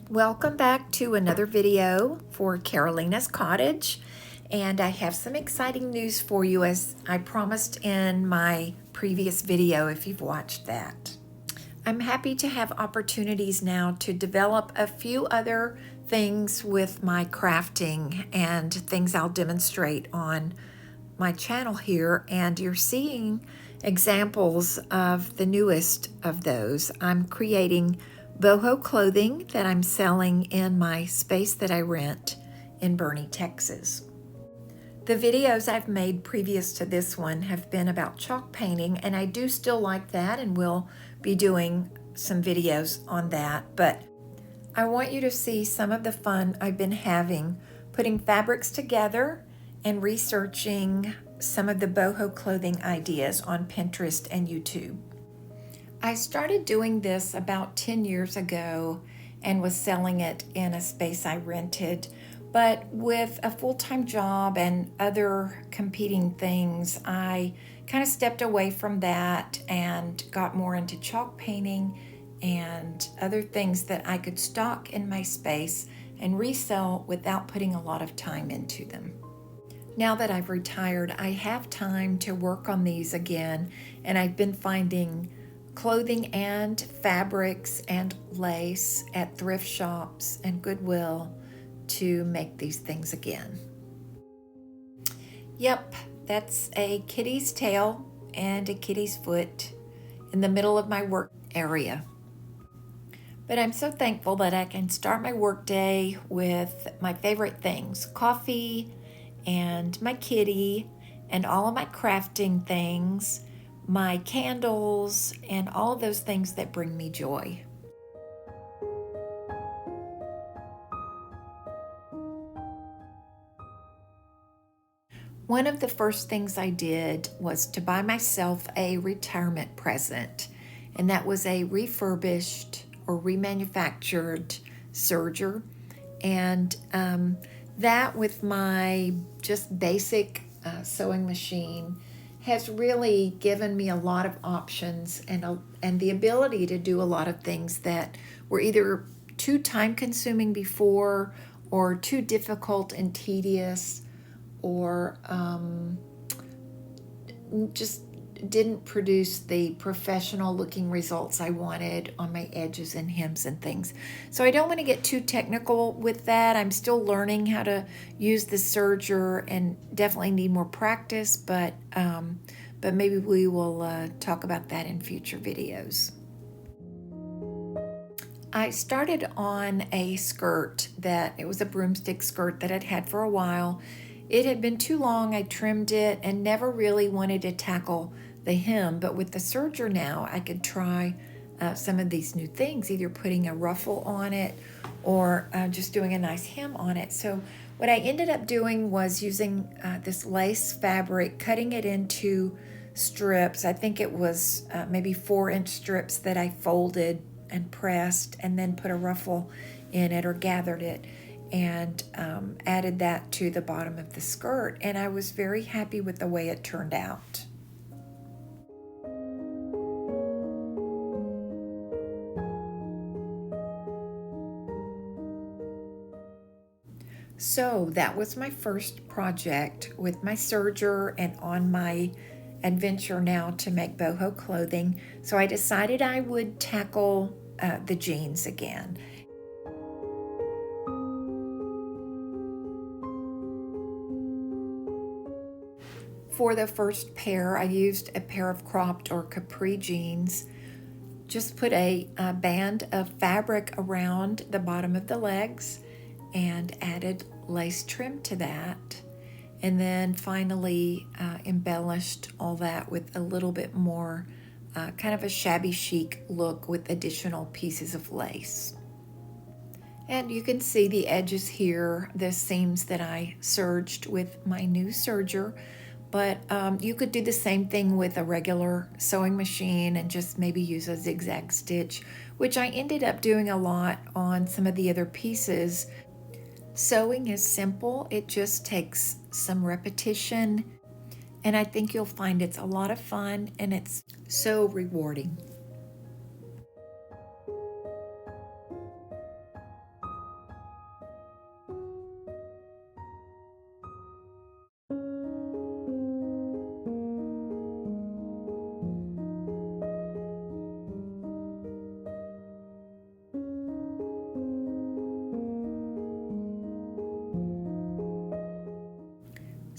Welcome back to another video for Carolina's Cottage, and I have some exciting news for you as I promised in my previous video if you've watched that. I'm happy to have opportunities now to develop a few other things with my crafting and things I'll demonstrate on my channel here, and you're seeing examples of the newest of those. I'm creating boho clothing that I'm selling in my space that I rent in Boerne, Texas. The videos I've made previous to this one have been about chalk painting, and I do still like that and will be doing some videos on that, but I want you to see some of the fun I've been having putting fabrics together and researching some of the boho clothing ideas on Pinterest and YouTube. I started doing this about 10 years ago and was selling it in a space I rented, but with a full-time job and other competing things, I kind of stepped away from that and got more into chalk painting and other things that I could stock in my space and resell without putting a lot of time into them. Now that I've retired, I have time to work on these again, and I've been finding clothing and fabrics and lace at thrift shops and Goodwill to make these things again. Yep, that's a kitty's tail and a kitty's foot in the middle of my work area. But I'm so thankful that I can start my work day with my favorite things, coffee and my kitty and all of my crafting things, my candles, and all of those things that bring me joy. One of the first things I did was to buy myself a retirement present, and that was a refurbished or remanufactured serger, and that with my just basic sewing machine has really given me a lot of options and the ability to do a lot of things that were either too time-consuming before or too difficult and tedious or just didn't produce the professional looking results I wanted on my edges and hems and things. So I don't want to get too technical with that. I'm still learning how to use the serger and definitely need more practice, but maybe we will talk about that in future videos. I started on a skirt it was a broomstick skirt that I'd had for a while. It had been too long, I trimmed it and never really wanted to tackle the hem, but with the serger now, I could try some of these new things, either putting a ruffle on it or just doing a nice hem on it. So what I ended up doing was using this lace fabric, cutting it into strips. I think it was maybe 4-inch strips that I folded and pressed and then put a ruffle in it or gathered it and added that to the bottom of the skirt, and I was very happy with the way it turned out. So that was my first project with my serger and on my adventure now to make boho clothing. So I decided I would tackle the jeans again. For the first pair, I used a pair of cropped or capri jeans. Just put a band of fabric around the bottom of the legs and added lace trim to that. And then finally embellished all that with a little bit more kind of a shabby chic look with additional pieces of lace. And you can see the edges here, the seams that I serged with my new serger. But you could do the same thing with a regular sewing machine and just maybe use a zigzag stitch, which I ended up doing a lot on some of the other pieces. Sewing is simple. It just takes some repetition, and I think you'll find it's a lot of fun and it's so rewarding.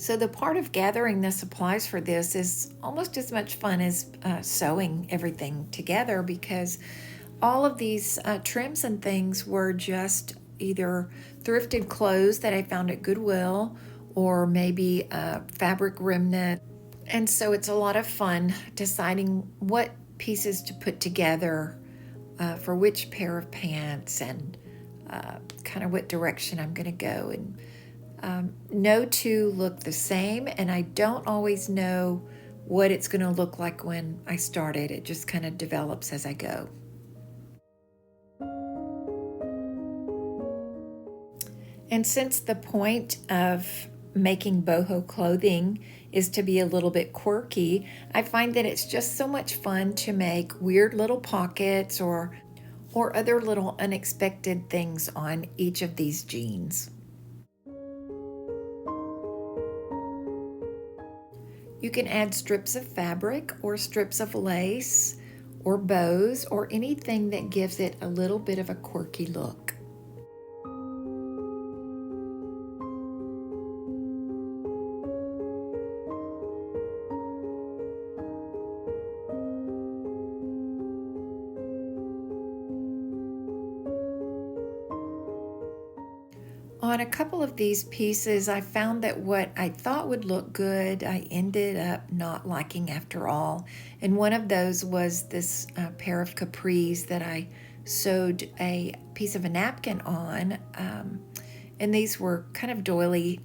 So the part of gathering the supplies for this is almost as much fun as sewing everything together, because all of these trims and things were just either thrifted clothes that I found at Goodwill, or maybe a fabric remnant. And so it's a lot of fun deciding what pieces to put together for which pair of pants, and kind of what direction I'm going to go. And no two look the same, and I don't always know what it's going to look like when I start it. It just kind of develops as I go. And since the point of making boho clothing is to be a little bit quirky, I find that it's just so much fun to make weird little pockets or other little unexpected things on each of these jeans. You can add strips of fabric or strips of lace or bows or anything that gives it a little bit of a quirky look. On a couple of these pieces, I found that what I thought would look good, I ended up not liking after all. And one of those was this pair of capris that I sewed a piece of a napkin on. And these were kind of doily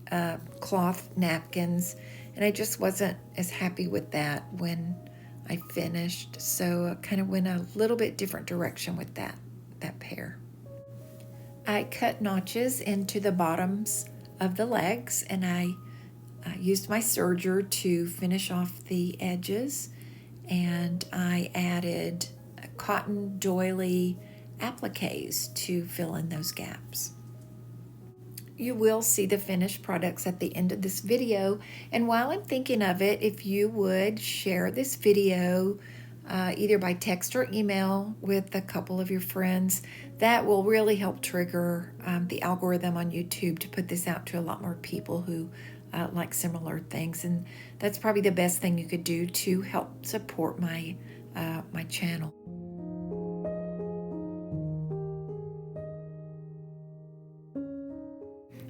cloth napkins. And I just wasn't as happy with that when I finished. So I kind of went a little bit different direction with that pair. I cut notches into the bottoms of the legs, and I used my serger to finish off the edges, and I added cotton doily appliques to fill in those gaps. You will see the finished products at the end of this video, and while I'm thinking of it, if you would share this video either by text or email with a couple of your friends, that will really help trigger the algorithm on YouTube to put this out to a lot more people who like similar things. And that's probably the best thing you could do to help support my channel.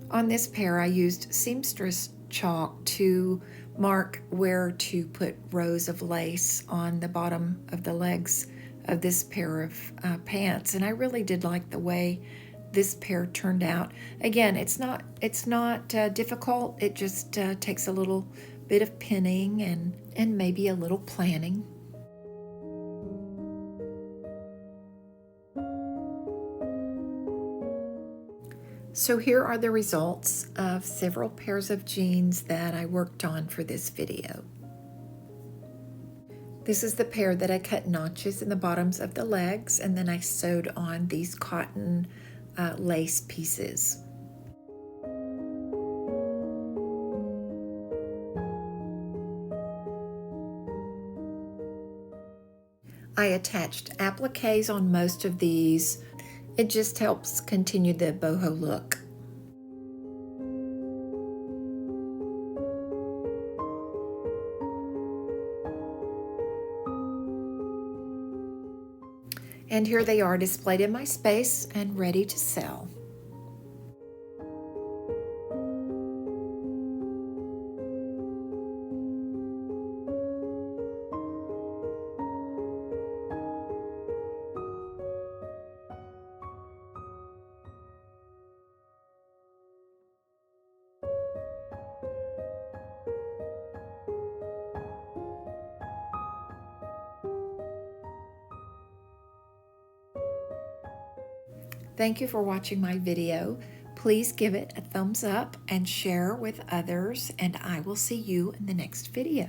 On this pair, I used seamstress chalk to mark where to put rows of lace on the bottom of the legs of this pair of pants, and I really did like the way this pair turned out. Again, it's not difficult. It just takes a little bit of pinning and maybe a little planning. So here are the results of several pairs of jeans that I worked on for this video. This is the pair that I cut notches in the bottoms of the legs, and then I sewed on these cotton lace pieces. I attached appliques on most of these. It just helps continue the boho look. And here they are displayed in my space and ready to sell. Thank you for watching my video. Please give it a thumbs up and share with others, and I will see you in the next video.